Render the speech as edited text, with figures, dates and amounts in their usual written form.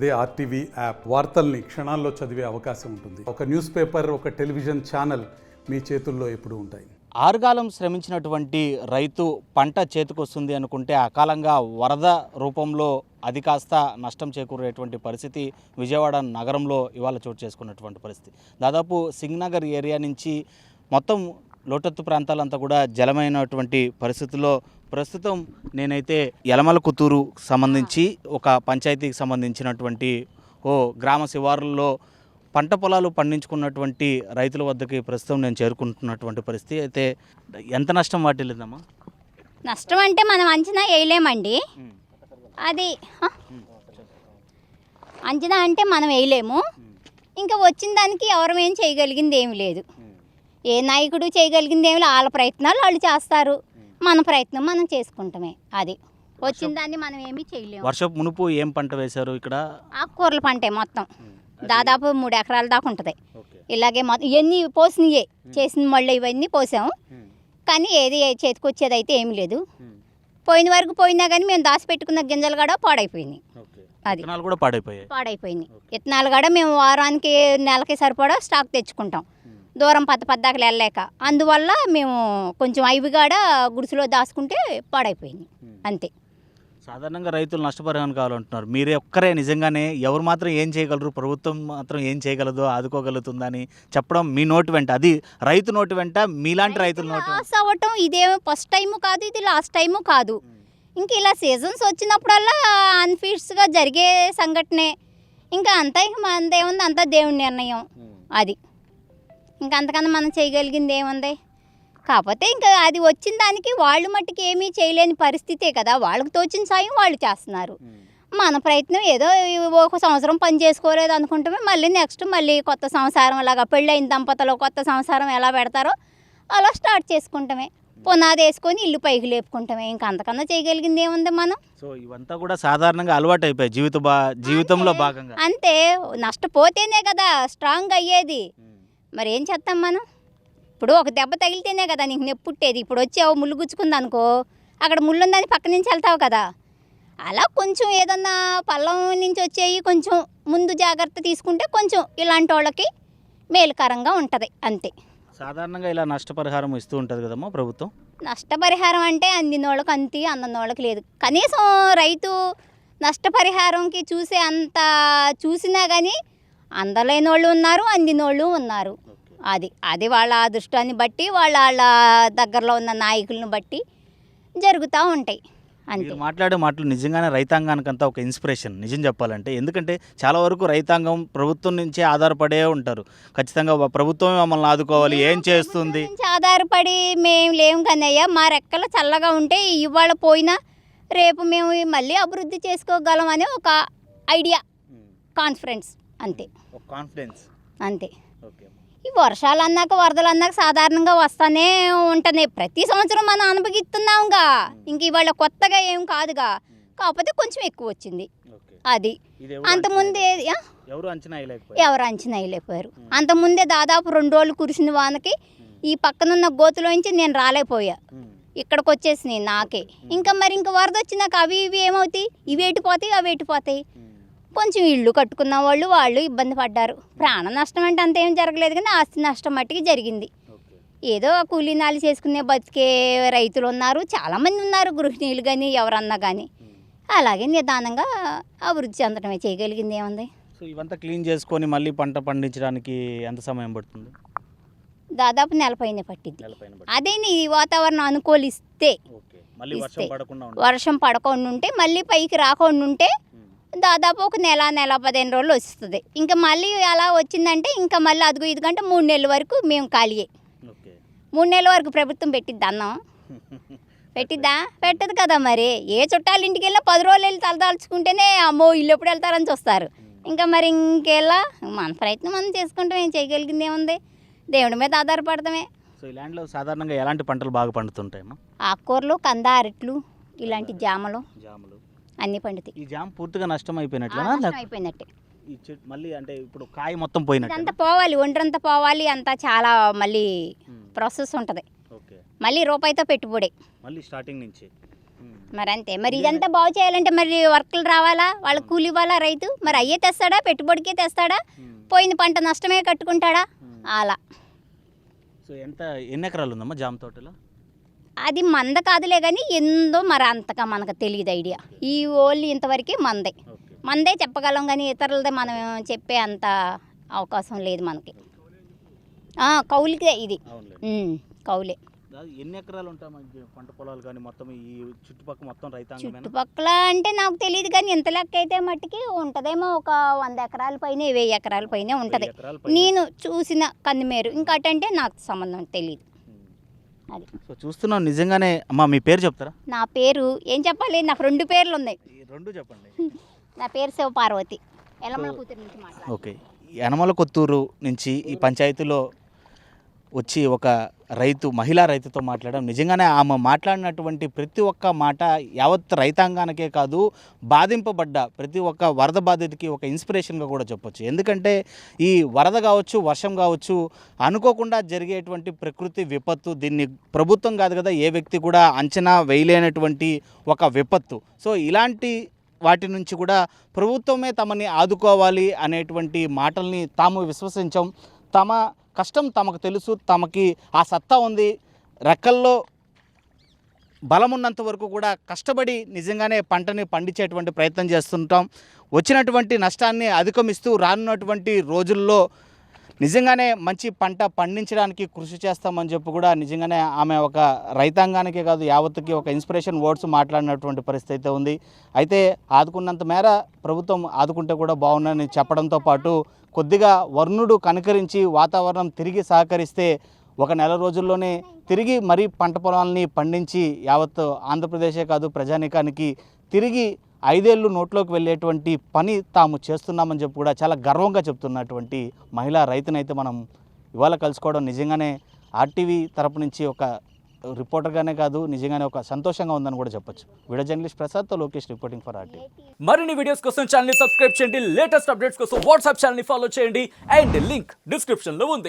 అదే RTV app వార్తల్ని క్షణాల్లో చదివే అవకాశం ఉంటుంది. ఒక న్యూస్ పేపర్, ఒక టెలివిజన్ ఛానల్ మీ చేతుల్లో ఎప్పుడూ ఉంటాయి. ఆరుగాలం శ్రమించినటువంటి రైతు పంట చేతికొస్తుంది అనుకుంటే అకాలంగా వరద రూపంలో అది కాస్త నష్టం చేకూరేటువంటి పరిస్థితి విజయవాడ నగరంలో ఇవాళ చోటు చేసుకున్నటువంటి పరిస్థితి. దాదాపు సింగ్నగర్ ఏరియా నుంచి మొత్తం లోతట్టు ప్రాంతాలంతా కూడా జలమైనటువంటి పరిస్థితుల్లో ప్రస్తుతం నేనైతే యలమల కుత్తూరు సంబంధించి ఒక పంచాయతీకి సంబంధించినటువంటి గ్రామ శివారుల్లో పంట పొలాలు పండించుకున్నటువంటి రైతుల వద్దకి ప్రస్తుతం నేను చేరుకుంటున్నటువంటి పరిస్థితి. అయితే ఎంత నష్టం వాటిల్లిందమ్మా? నష్టం అంటే మనం అంచనా వేయలేమండి. అది అంచనా అంటే మనం వేయలేము. ఇంకా వచ్చిన దానికి ఎవరు ఏం చేయగలిగింది ఏమి లేదు. ఏ నాయకుడు చేయగలిగింది ఏమి లేదు. వాళ్ళ ప్రయత్నాలు వాళ్ళు చేస్తారు, మన ప్రయత్నం మనం చేసుకుంటామే. అది వచ్చిన దాన్ని మనం ఏమీ చేయలేము. వర్షపు మునుపు ఏం పంట వేశారు ఇక్కడ? ఆకుకూరల పంటే మొత్తం దాదాపు 3 ఎకరాల దాకా ఉంటుంది. ఇలాగే మొత్తం ఇవన్నీ పోసినయే, చేసిన మళ్ళీ ఇవన్నీ పోసాము. కానీ ఏది చేతికొచ్చేది అయితే ఏమి లేదు. పోయిన వరకు పోయినా కానీ మేము దాచిపెట్టుకున్న గింజలు కూడా పాడైపోయినాయి. అది కూడా పాడైపోయినాయి. విత్తనాలు కూడా మేము వారానికి నెలకి సరిపడా స్టాక్ తెచ్చుకుంటాం, దూరం పద్దకలు వెళ్ళలేక. అందువల్ల మేము కొంచెం అవి కూడా గుడిసెలో దాచుకుంటే పాడైపోయినాయి అంతే. సాధారణంగా రైతులు నష్టపరిహారం కావాలంటున్నారు. మీరే ఒక్కరే నిజంగానే ఎవరు మాత్రం ఏం చేయగలరు, ప్రభుత్వం మాత్రం ఏం చేయగలదో ఆదుకోగలుగుతుందని చెప్పడం మీ నోటి వెంట, అది రైతు నోటి వెంట, మీలాంటి రైతుల నోటి లాస్ అవ్వటం ఇదే ఫస్ట్ టైము కాదు, ఇది లాస్ట్ టైము కాదు. ఇంక ఇలా సీజన్స్ వచ్చినప్పుడల్లా అన్ఫీడ్స్గా జరిగే సంఘటనే. ఇంకా అంతా మనదేముంది, అంతా దేవుడి నిర్ణయం. అది ఇంకా అంతకన్నా మనం చేయగలిగింది ఏముంది? కాకపోతే ఇంకా అది వచ్చిన దానికి వాళ్ళు మట్టుకు ఏమీ చేయలేని పరిస్థితే కదా. వాళ్ళకి తోచిన సాయం వాళ్ళు చేస్తున్నారు. మన ప్రయత్నం ఏదో ఒక సంవత్సరం పని చేసుకోలేదు అనుకుంటే మళ్ళీ నెక్స్ట్ మళ్ళీ కొత్త సంసారం, అలాగా పెళ్ళైన దంపతులు కొత్త సంసారం ఎలా పెడతారో అలా స్టార్ట్ చేసుకుంటామే. పునాది వేసుకొని ఇల్లు పైకి లేపుకుంటామే. ఇంకా అంతకన్నా చేయగలిగింది ఏముంది మనం? సో ఇవంతా కూడా సాధారణంగా అలవాటు అయిపోయాయి జీవితంలో భాగంగా. అంతే, నష్టపోతేనే కదా స్ట్రాంగ్ అయ్యేది. మరి ఏం చేస్తాం మనం? ఇప్పుడు ఒక దెబ్బ తగిలితేనే కదా నీకు నొప్పి పుట్టేది. ఇప్పుడు వచ్చావు ముళ్ళు గుచ్చుకుంది అనుకో, అక్కడ ముళ్ళు ఉందని పక్క నుంచి వెళ్తావు కదా. అలా కొంచెం ఏదన్నా పల్లం నుంచి వచ్చేవి కొంచెం ముందు జాగ్రత్త తీసుకుంటే కొంచెం ఇలాంటి వాళ్ళకి మేలుకరంగా ఉంటుంది అంతే. సాధారణంగా ఇలా నష్టపరిహారం ఇస్తూ ఉంటుంది కదమ్మా ప్రభుత్వం. నష్టపరిహారం అంటే అందినోళ్ళకి అంతి, అందనోళ్ళకి లేదు. కనీసం రైతు నష్టపరిహారంకి చూసే అంత చూసినా కానీ అందలేని వాళ్ళు ఉన్నారు, అందినోళ్ళు ఉన్నారు. అది వాళ్ళ అదృష్టాన్ని బట్టి, వాళ్ళ దగ్గరలో ఉన్న నాయకులను బట్టి జరుగుతూ ఉంటాయి అంతే. మాట్లాడే మాటలు నిజంగానే రైతాంగానికంతా ఒక ఇన్స్పిరేషన్ నిజం చెప్పాలంటే. ఎందుకంటే చాలా వరకు రైతాంగం ప్రభుత్వం నుంచే ఆధారపడే ఉంటారు. ఖచ్చితంగా ప్రభుత్వమే మమ్మల్ని ఆదుకోవాలి, ఏం చేస్తుంది ఆధారపడి మేము లేము కన్నయ్య. మా రెక్కలు చల్లగా ఉంటే ఇవాళ పోయినా రేపు మేము మళ్ళీ అభివృద్ధి చేసుకోగలం అనే ఒక ఐడియా, కాన్ఫిడెన్స్ అంతే. అంతే. ఈ వర్షాలు అన్నాక వరదలు అన్నాక సాధారణంగా వస్తానే ఉంటున్నాయి. ప్రతి సంవత్సరం మనం అనుభవిస్తున్నాంగా. ఇంక ఇవాళ కొత్తగా ఏం కాదుగా, కాకపోతే కొంచెం ఎక్కువ వచ్చింది. అది అంతకుముందే ఎవరు అంచనా వేయలేకపోయారు. అంతకుముందే దాదాపు 2 రోజులు కురిసిన వానకి ఈ పక్కనున్న గోతులోంచి నేను రాలేకపోయా, ఇక్కడికి వచ్చేసినాయి నాకే. ఇంకా వరద వచ్చినాక అవి ఇవి ఏమవుతాయి, ఇవి ఎటుపోతాయి అవి ఎటుపోతాయి. కొంచెం ఇళ్ళు కట్టుకున్న వాళ్ళు ఇబ్బంది పడ్డారు. ప్రాణ నష్టం అంటే అంతేం జరగలేదు, కానీ ఆస్తి నష్టం మట్టికి జరిగింది. ఏదో కూలీనాలు చేసుకునే బతికే రైతులు ఉన్నారు, చాలామంది ఉన్నారు, గృహిణీలు కానీ ఎవరన్నా కానీ. అలాగే నిదానంగా అభివృద్ధి చెందడమే చేయగలిగింది ఏముంది. సో ఇవంతా క్లీన్ చేసుకొని మళ్ళీ పంట పండించడానికి ఎంత సమయం పడుతుంది? దాదాపు 1 పైనే పట్టింది. అదే ఈ వాతావరణం అనుకూలిస్తే, వర్షం పడకుండా ఉంటే, మళ్ళీ పైకి రాకుండా ఉంటే దాదాపు ఒక నెల 15 రోజులు వస్తుంది. ఇంకా మళ్ళీ అలా వచ్చిందంటే ఇంకా మళ్ళీ అదిగో ఇదిగంటే 3 నెలల వరకు మేము ఖాళీయే. 3 నెలల వరకు ప్రభుత్వం పెట్టిద్దా అన్నం? పెట్టిద్దా? పెట్టదు కదా. మరి ఏ చుట్టాలు ఇంటికి వెళ్ళినా 10 రోజులు వెళ్ళి తలదాల్చుకుంటేనే అమ్మో ఇల్లు ఎప్పుడు వెళ్తారని చూస్తారు. ఇంకా మరి ఇంకెలా మన ప్రయత్నం మనం చేసుకుంటాం. ఏం చేయగలిగింది ఏముంది? దేవుడి మీద ఆధారపడతామే. సో ఈ ల్యాండ్లో సాధారణంగా ఎలాంటి పంటలు బాగా పండుతుంటాయమ్మా? ఆకుకూరలు, కంద, అరట్లు, ఇలాంటి జామలు అన్ని పండుతాయి. ఈ జామ పూర్తిగా నష్టం అయిపోయినట్టే. మళ్ళీ అంటే ఇప్పుడు కాయ మొత్తం పోయినట్టు అంతా పోవాలి, ఒండ్రంతా పోవాలి, అంతా చాలా మళ్ళీ ప్రాసెస్ ఉంటుంది. మళ్ళీ రూపాయితో పెట్టుబడి, మళ్ళీ స్టార్టింగ్ నుంచి మరి అంతే. మరి ఇదంతా బాగు చేయాలంటే మరి వర్కులు రావాలా, వాళ్ళకి కూలి ఇవ్వాలా రైతు. మరి అయ్యే తెస్తాడా, పెట్టుబడికే తెస్తాడా, పోయిన పంట నష్టమే కట్టుకుంటాడా? అలా. సో ఎన్ని ఎకరాలు ఉందమ్మా జామ తోటలో? అది మంద కాదులే కానీ ఎందో మరి అంతగా మనకు తెలియదు ఐడియా. ఈ ఓన్లీ ఇంతవరకే మందే చెప్పగలం కానీ ఇతరులదే మనం చెప్పే అంత అవకాశం లేదు మనకి. కౌలుకే ఇది. కౌలే. ఎన్ని ఎకరాలు ఉంటాయి పంట పొలాలు కానీ మొత్తం ఈ చుట్టుపక్కల మొత్తం రైతాంగం? చుట్టుపక్కల అంటే నాకు తెలియదు కానీ ఇంత లెక్క అయితే మట్టికి ఉంటుందేమో ఒక 100 ఎకరాల పైన 1000 ఎకరాల పైన ఉంటుంది నేను చూసిన కందిమేరు. ఇంకటంటే నాకు సంబంధం తెలియదు. అది. సో చూస్తున్నాం నిజంగానే. అమ్మా మీ పేరు చెప్తారా? నా పేరు ఏం చెప్పాలి, నాకు 2 పేర్లు ఉన్నాయి. 2 చెప్పండి. నా పేరు శివపార్వతి, ఎలమల కూతురు నుంచి మాట్లాడు. ఓకే. యనమల కొత్తూరు నుంచి ఈ పంచాయతీలో వచ్చి ఒక మహిళా రైతుతో మాట్లాడడం, నిజంగానే ఆమె మాట్లాడినటువంటి ప్రతి ఒక్క మాట యావత్ రైతాంగానికే కాదు, బాధింపబడ్డ ప్రతి ఒక్క వరద బాధితుడికి ఒక ఇన్స్పిరేషన్గా కూడా చెప్పొచ్చు. ఎందుకంటే ఈ వరద కావచ్చు, వర్షం కావచ్చు, అనుకోకుండా జరిగేటువంటి ప్రకృతి విపత్తు. దీన్ని ప్రభుత్వం కాదు కదా, ఏ వ్యక్తి కూడా అంచనా వేయలేనటువంటి ఒక విపత్తు. సో ఇలాంటి వాటి నుంచి కూడా ప్రభుత్వమే తమని ఆదుకోవాలి అనేటువంటి మాటల్ని తాము విశ్వసించాం. తమ కష్టం తమకు తెలుసు, తమకి ఆ సత్తా ఉంది, రెక్కల్లో బలం ఉన్నంత వరకు కూడా కష్టపడి నిజంగానే పంటని పండించేటువంటి ప్రయత్నం చేస్తుంటాం. వచ్చినటువంటి నష్టాన్ని అధిగమిస్తూ రానున్నటువంటి రోజుల్లో నిజంగానే మంచి పంట పండించడానికి కృషి చేస్తామని చెప్పి కూడా నిజంగానే ఆమె ఒక రైతాంగానికే కాదు యావత్తుకి ఒక ఇన్స్పిరేషన్ వర్డ్స్ మాట్లాడినటువంటి పరిస్థితి ఉంది. అయితే ఆదుకున్నంత మేర ప్రభుత్వం ఆదుకుంటే కూడా బాగుందని చెప్పడంతో పాటు కొద్దిగా వర్ణుడు కనుకరించి వాతావరణం తిరిగి సహకరిస్తే ఒక నెల రోజుల్లోనే తిరిగి మరీ పంట పొలాలని పండించి యావత్ ఆంధ్రప్రదేశే కాదు ప్రజానీకానికి తిరిగి 5 ఏళ్ళు నోట్లోకి వెళ్ళేటువంటి పని తాము చేస్తున్నామని చెప్పి కూడా చాలా గర్వంగా చెప్తున్నటువంటి మహిళా రైతునైతే మనం ఇవాళ కలుసుకోవడం నిజంగానే ఆర్టీవీ తరపు నుంచి ఒక రిపోర్టర్గానే కాదు నిజంగానే ఒక సంతోషంగా ఉందని కూడా చెప్పొచ్చు. వీడియో జర్నలిస్ట్ ప్రసాద్తో లోకేష్ రిపోర్టింగ్ ఫర్ ఆర్టీవీ. మరిన్ని వీడియోస్ కోసం ఛానల్ ని సబ్స్క్రైబ్ చేయండి, లేటెస్ట్ అప్డేట్స్ కోసం వాట్సాప్ ఛానల్ ని ఫాలో చేయండి అండ్ లింక్ డిస్క్రిప్షన్ లో ఉంది.